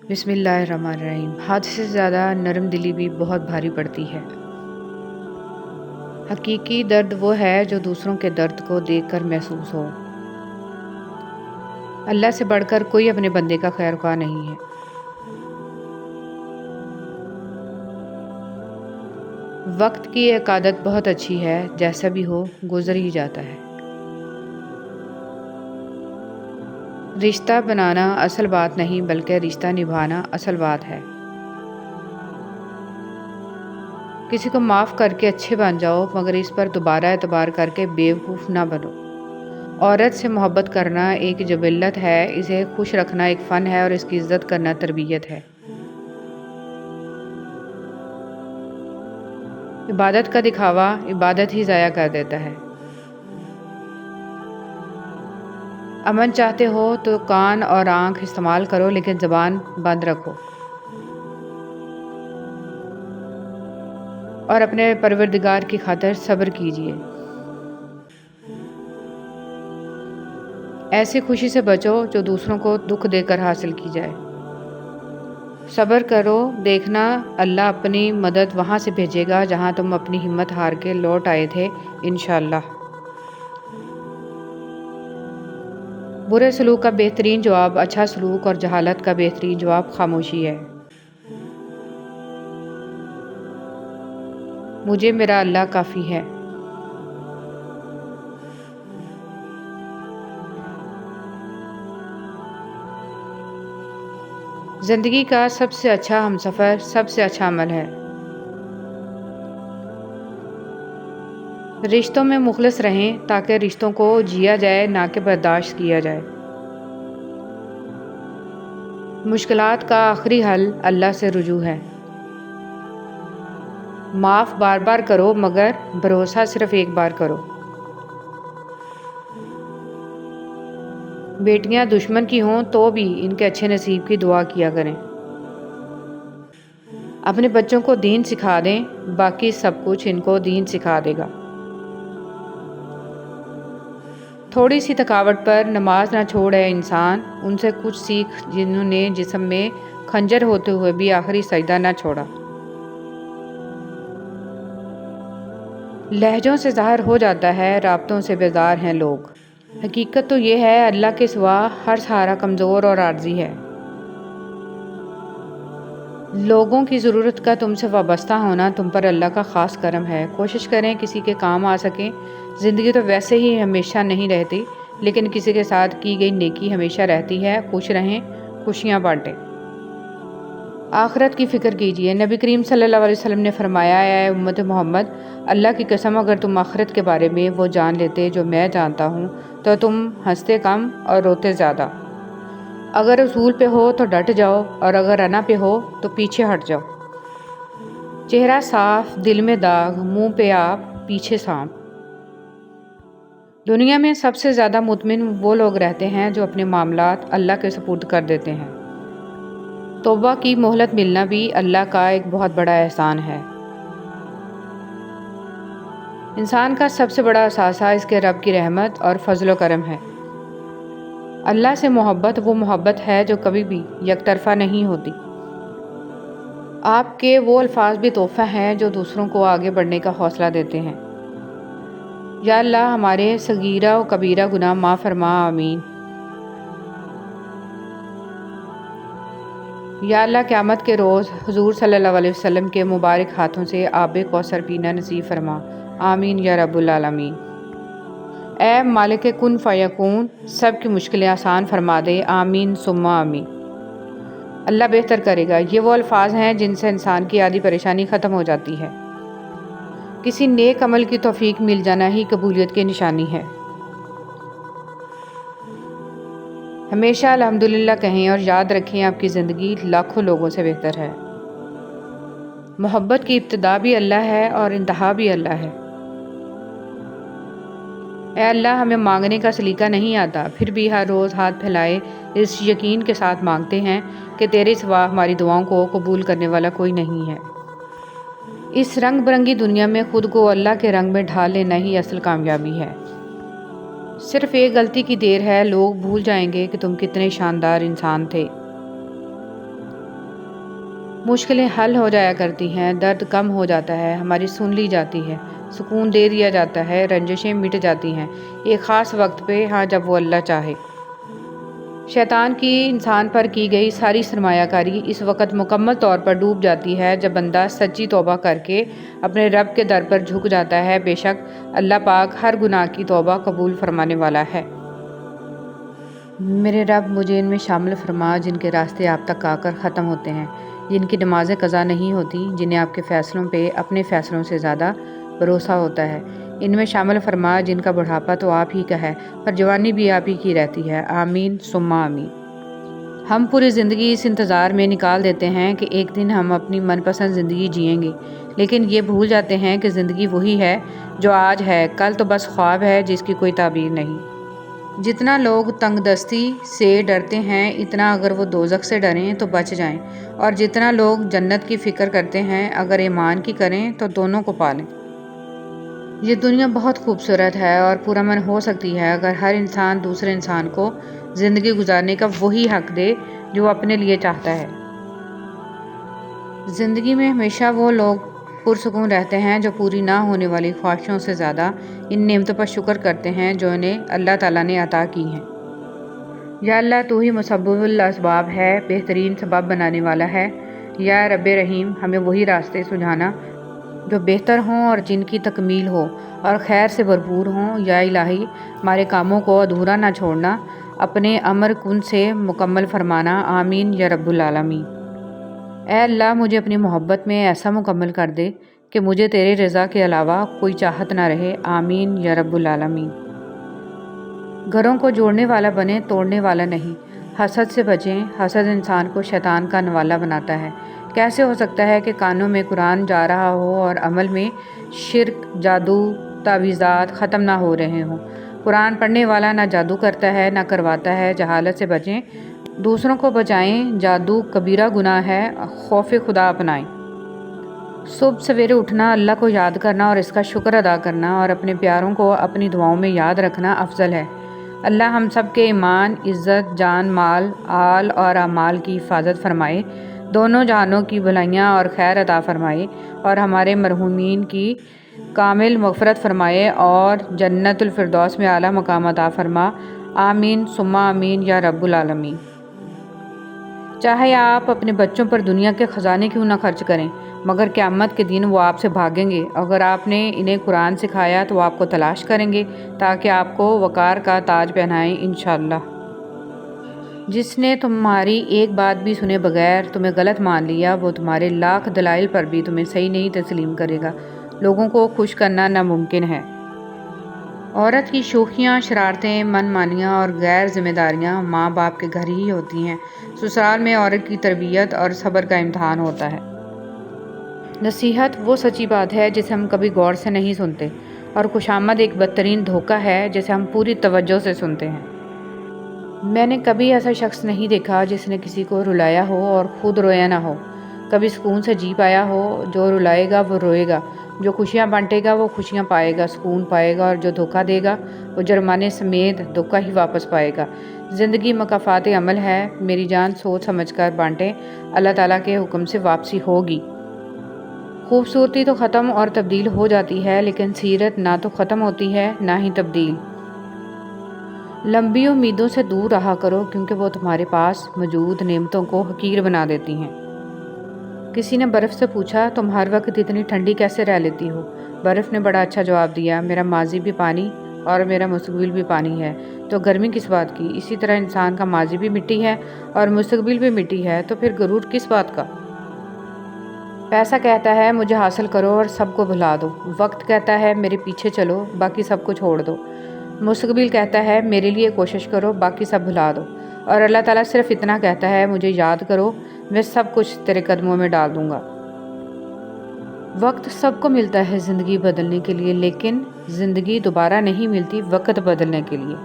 بسم اللہ الرحمن الرحیم۔ حد سے زیادہ نرم دلی بھی بہت بھاری پڑتی ہے۔ حقیقی درد وہ ہے جو دوسروں کے درد کو دیکھ کر محسوس ہو۔ اللہ سے بڑھ کر کوئی اپنے بندے کا خیر خواہ نہیں ہے۔ وقت کی ایک عادت بہت اچھی ہے، جیسا بھی ہو گزر ہی جاتا ہے۔ رشتہ بنانا اصل بات نہیں بلکہ رشتہ نبھانا اصل بات ہے۔ کسی کو معاف کر کے اچھے بن جاؤ، مگر اس پر دوبارہ اعتبار کر کے بیوقوف نہ بنو۔ عورت سے محبت کرنا ایک جبلت ہے، اسے خوش رکھنا ایک فن ہے اور اس کی عزت کرنا تربیت ہے۔ عبادت کا دکھاوا عبادت ہی ضائع کر دیتا ہے۔ امن چاہتے ہو تو کان اور آنکھ استعمال کرو، لیکن زبان بند رکھو اور اپنے پروردگار کی خاطر صبر کیجیے۔ ایسی خوشی سے بچو جو دوسروں کو دکھ دے کر حاصل کی جائے۔ صبر کرو، دیکھنا اللہ اپنی مدد وہاں سے بھیجے گا جہاں تم اپنی ہمت ہار کے لوٹ آئے تھے، انشاءاللہ۔ برے سلوک کا بہترین جواب اچھا سلوک اور جہالت کا بہترین جواب خاموشی ہے۔ مجھے میرا اللہ کافی ہے۔ زندگی کا سب سے اچھا ہمسفر سب سے اچھا عمل ہے۔ رشتوں میں مخلص رہیں تاکہ رشتوں کو جیا جائے نہ کہ برداشت کیا جائے۔ مشکلات کا آخری حل اللہ سے رجوع ہے۔ معاف بار بار کرو مگر بھروسہ صرف ایک بار کرو۔ بیٹیاں دشمن کی ہوں تو بھی ان کے اچھے نصیب کی دعا کیا کریں۔ اپنے بچوں کو دین سکھا دیں، باقی سب کچھ ان کو دین سکھا دے گا۔ تھوڑی سی تھکاوٹ پر نماز نہ چھوڑے انسان، ان سے کچھ سیکھ جنہوں نے جسم میں خنجر ہوتے ہوئے بھی آخری سجدہ نہ چھوڑا۔ لہجوں سے ظاہر ہو جاتا ہے رابطوں سے بیزار ہیں لوگ۔ حقیقت تو یہ ہے اللہ کے سوا ہر سہارا کمزور اور عارضی ہے۔ لوگوں کی ضرورت کا تم سے وابستہ ہونا تم پر اللہ کا خاص کرم ہے۔ کوشش کریں کسی کے کام آ سکیں۔ زندگی تو ویسے ہی ہمیشہ نہیں رہتی، لیکن کسی کے ساتھ کی گئی نیکی ہمیشہ رہتی ہے۔ خوش رہیں، خوشیاں بانٹیں۔ آخرت کی فکر کیجیے۔ نبی کریم صلی اللہ علیہ وسلم نے فرمایا، اے امت محمد، اللہ کی قسم اگر تم آخرت کے بارے میں وہ جان لیتے جو میں جانتا ہوں تو تم ہنستے کم اور روتے زیادہ۔ اگر اصول پہ ہو تو ڈٹ جاؤ اور اگر انا پہ ہو تو پیچھے ہٹ جاؤ۔ چہرہ صاف، دل میں داغ، منہ پہ آپ، پیچھے سانپ۔ دنیا میں سب سے زیادہ مطمئن وہ لوگ رہتے ہیں جو اپنے معاملات اللہ کے سپرد کر دیتے ہیں۔ توبہ کی مہلت ملنا بھی اللہ کا ایک بہت بڑا احسان ہے۔ انسان کا سب سے بڑا اثاثہ اس کے رب کی رحمت اور فضل و کرم ہے۔ اللہ سے محبت وہ محبت ہے جو کبھی بھی یک طرفہ نہیں ہوتی۔ آپ کے وہ الفاظ بھی تحفہ ہیں جو دوسروں کو آگے بڑھنے کا حوصلہ دیتے ہیں۔ یا اللہ ہمارے صغیرہ و کبیرہ گناہ معاف فرما، آمین۔ یا اللہ قیامت کے روز حضور صلی اللہ علیہ وسلم کے مبارک ہاتھوں سے آب کوثر پینا نصیب فرما، آمین یا رب العالمین۔ اے مالک کن فیکون، سب کی مشکلیں آسان فرما دے، آمین ثم آمین۔ اللہ بہتر کرے گا۔ یہ وہ الفاظ ہیں جن سے انسان کی آدھی پریشانی ختم ہو جاتی ہے۔ کسی نیک عمل کی توفیق مل جانا ہی قبولیت کی نشانی ہے۔ ہمیشہ الحمدللہ کہیں اور یاد رکھیں آپ کی زندگی لاکھوں لوگوں سے بہتر ہے۔ محبت کی ابتدا بھی اللہ ہے اور انتہا بھی اللہ ہے۔ اے اللہ ہمیں مانگنے کا سلیقہ نہیں آتا، پھر بھی ہر روز ہاتھ پھیلائے اس یقین کے ساتھ مانگتے ہیں کہ تیرے سوا ہماری دعاؤں کو قبول کرنے والا کوئی نہیں ہے۔ اس رنگ برنگی دنیا میں خود کو اللہ کے رنگ میں ڈھال لینا ہی اصل کامیابی ہے۔ صرف ایک غلطی کی دیر ہے، لوگ بھول جائیں گے کہ تم کتنے شاندار انسان تھے۔ مشکلیں حل ہو جایا کرتی ہیں، درد کم ہو جاتا ہے، ہماری سن لی جاتی ہے، سکون دے دیا جاتا ہے، رنجشیں مٹ جاتی ہیں ایک خاص وقت پہ، ہاں جب وہ اللہ چاہے۔ شیطان کی انسان پر کی گئی ساری سرمایہ کاری اس وقت مکمل طور پر ڈوب جاتی ہے جب بندہ سچی توبہ کر کے اپنے رب کے در پر جھک جاتا ہے۔ بے شک اللہ پاک ہر گناہ کی توبہ قبول فرمانے والا ہے۔ میرے رب مجھے ان میں شامل فرما جن کے راستے آپ تک آ کر ختم ہوتے ہیں، جن کی نمازیں قضا نہیں ہوتی، جنہیں آپ کے فیصلوں پہ اپنے فیصلوں سے زیادہ بھروسہ ہوتا ہے۔ ان میں شامل فرما جن کا بڑھاپا تو آپ ہی کا ہے پر جوانی بھی آپ ہی کی رہتی ہے۔ آمین ثم آمین۔ ہم پوری زندگی اس انتظار میں نکال دیتے ہیں کہ ایک دن ہم اپنی من پسند زندگی جئیں گے، لیکن یہ بھول جاتے ہیں کہ زندگی وہی ہے جو آج ہے، کل تو بس خواب ہے جس کی کوئی تعبیر نہیں۔ جتنا لوگ تنگ دستی سے ڈرتے ہیں اتنا اگر وہ دوزخ سے ڈریں تو بچ جائیں، اور جتنا لوگ جنت کی فکر کرتے ہیں اگر ایمان کی کریں تو دونوں کو پالیں۔ یہ دنیا بہت خوبصورت ہے اور پرامن ہو سکتی ہے اگر ہر انسان دوسرے انسان کو زندگی گزارنے کا وہی حق دے جو وہ اپنے لیے چاہتا ہے۔ زندگی میں ہمیشہ وہ لوگ پرسکون رہتے ہیں جو پوری نہ ہونے والی خواہشوں سے زیادہ ان نعمتوں پر شکر کرتے ہیں جو انہیں اللہ تعالیٰ نے عطا کی ہیں۔ یا اللہ تو ہی مسبب الاسباب ہے، بہترین سبب بنانے والا ہے۔ یا رب رحیم ہمیں وہی راستے سجھانا جو بہتر ہوں اور جن کی تکمیل ہو اور خیر سے بھرپور ہوں۔ یا الہی ہمارے کاموں کو ادھورا نہ چھوڑنا، اپنے امر کن سے مکمل فرمانا۔ آمین یا رب العالمین۔ اے اللہ مجھے اپنی محبت میں ایسا مکمل کر دے کہ مجھے تیرے رضا کے علاوہ کوئی چاہت نہ رہے۔ آمین یا رب العالمین۔ گھروں کو جوڑنے والا بنے، توڑنے والا نہیں۔ حسد سے بچیں، حسد انسان کو شیطان کا نوالا بناتا ہے۔ کیسے ہو سکتا ہے کہ کانوں میں قرآن جا رہا ہو اور عمل میں شرک، جادو، تعویذات ختم نہ ہو رہے ہوں؟ قرآن پڑھنے والا نہ جادو کرتا ہے نہ کرواتا ہے۔ جہالت سے بچیں، دوسروں کو بچائیں، جادو کبیرہ گناہ ہے، خوف خدا اپنائیں۔ صبح سویرے اٹھنا، اللہ کو یاد کرنا اور اس کا شکر ادا کرنا اور اپنے پیاروں کو اپنی دعاؤں میں یاد رکھنا افضل ہے۔ اللہ ہم سب کے ایمان، عزت، جان، مال، آل اور اعمال کی حفاظت فرمائے، دونوں جہانوں کی بھلائیاں اور خیر عطا فرمائے اور ہمارے مرحومین کی کامل مغفرت فرمائے اور جنت الفردوس میں اعلیٰ مقام عطا فرما۔ آمین ثم آمین یا رب العالمین۔ چاہے آپ اپنے بچوں پر دنیا کے خزانے کیوں نہ خرچ کریں مگر قیامت کے دن وہ آپ سے بھاگیں گے۔ اگر آپ نے انہیں قرآن سکھایا تو وہ آپ کو تلاش کریں گے تاکہ آپ کو وقار کا تاج پہنائیں انشاءاللہ۔ جس نے تمہاری ایک بات بھی سنے بغیر تمہیں غلط مان لیا وہ تمہارے لاکھ دلائل پر بھی تمہیں صحیح نہیں تسلیم کرے گا۔ لوگوں کو خوش کرنا ناممکن ہے۔ عورت کی شوخیاں، شرارتیں، من مانیاں اور غیر ذمہ داریاں ماں باپ کے گھر ہی ہوتی ہیں۔ سسرال میں عورت کی تربیت اور صبر کا امتحان ہوتا ہے۔ نصیحت وہ سچی بات ہے جسے ہم کبھی غور سے نہیں سنتے، اور خوشامد ایک بدترین دھوکہ ہے جسے ہم پوری توجہ سے سنتے ہیں۔ میں نے کبھی ایسا شخص نہیں دیکھا جس نے کسی کو رلایا ہو اور خود رویا نہ ہو، کبھی سکون سے جی پایا ہو۔ جو رلائے گا وہ روئے گا، جو خوشیاں بانٹے گا وہ خوشیاں پائے گا، سکون پائے گا، اور جو دھوکہ دے گا وہ جرمانے سمیت دھوکہ ہی واپس پائے گا۔ زندگی مکافات عمل ہے، میری جان سوچ سمجھ کر بانٹیں، اللہ تعالیٰ کے حکم سے واپسی ہوگی۔ خوبصورتی تو ختم اور تبدیل ہو جاتی ہے لیکن سیرت نہ تو ختم ہوتی ہے نہ ہی تبدیل۔ لمبی امیدوں سے دور رہا کرو کیونکہ وہ تمہارے پاس موجود نعمتوں کو حقیر بنا دیتی ہیں۔ کسی نے برف سے پوچھا تم ہر وقت اتنی ٹھنڈی کیسے رہ لیتی ہو؟ برف نے بڑا اچھا جواب دیا، میرا ماضی بھی پانی اور میرا مستقبل بھی پانی ہے، تو گرمی کس بات کی؟ اسی طرح انسان کا ماضی بھی مٹی ہے اور مستقبل بھی مٹی ہے، تو پھر غرور کس بات کا؟ پیسہ کہتا ہے مجھے حاصل کرو اور سب کو بھلا دو، وقت کہتا ہے میرے پیچھے چلو باقی سب کو چھوڑ دو، مستقبل کہتا ہے میرے لیے کوشش کرو باقی سب بھلا دو، اور اللہ تعالیٰ صرف اتنا کہتا ہے مجھے یاد کرو، میں سب کچھ تیرے قدموں میں ڈال دوں گا۔ وقت سب کو ملتا ہے زندگی بدلنے کے لیے، لیکن زندگی دوبارہ نہیں ملتی وقت بدلنے کے لیے۔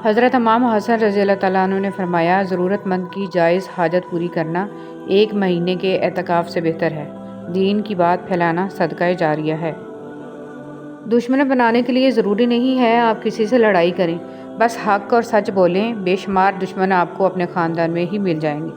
حضرت امام حسن رضی اللہ تعالیٰ عنہ نے فرمایا ضرورت مند کی جائز حاجت پوری کرنا 1 مہینے کے اعتکاف سے بہتر ہے، دین کی بات پھیلانا صدقہ جاریہ ہے۔ دشمن بنانے کے لیے ضروری نہیں ہے آپ کسی سے لڑائی کریں، بس حق اور سچ بولیں، بے شمار دشمن آپ کو اپنے خاندان میں ہی مل جائیں گے۔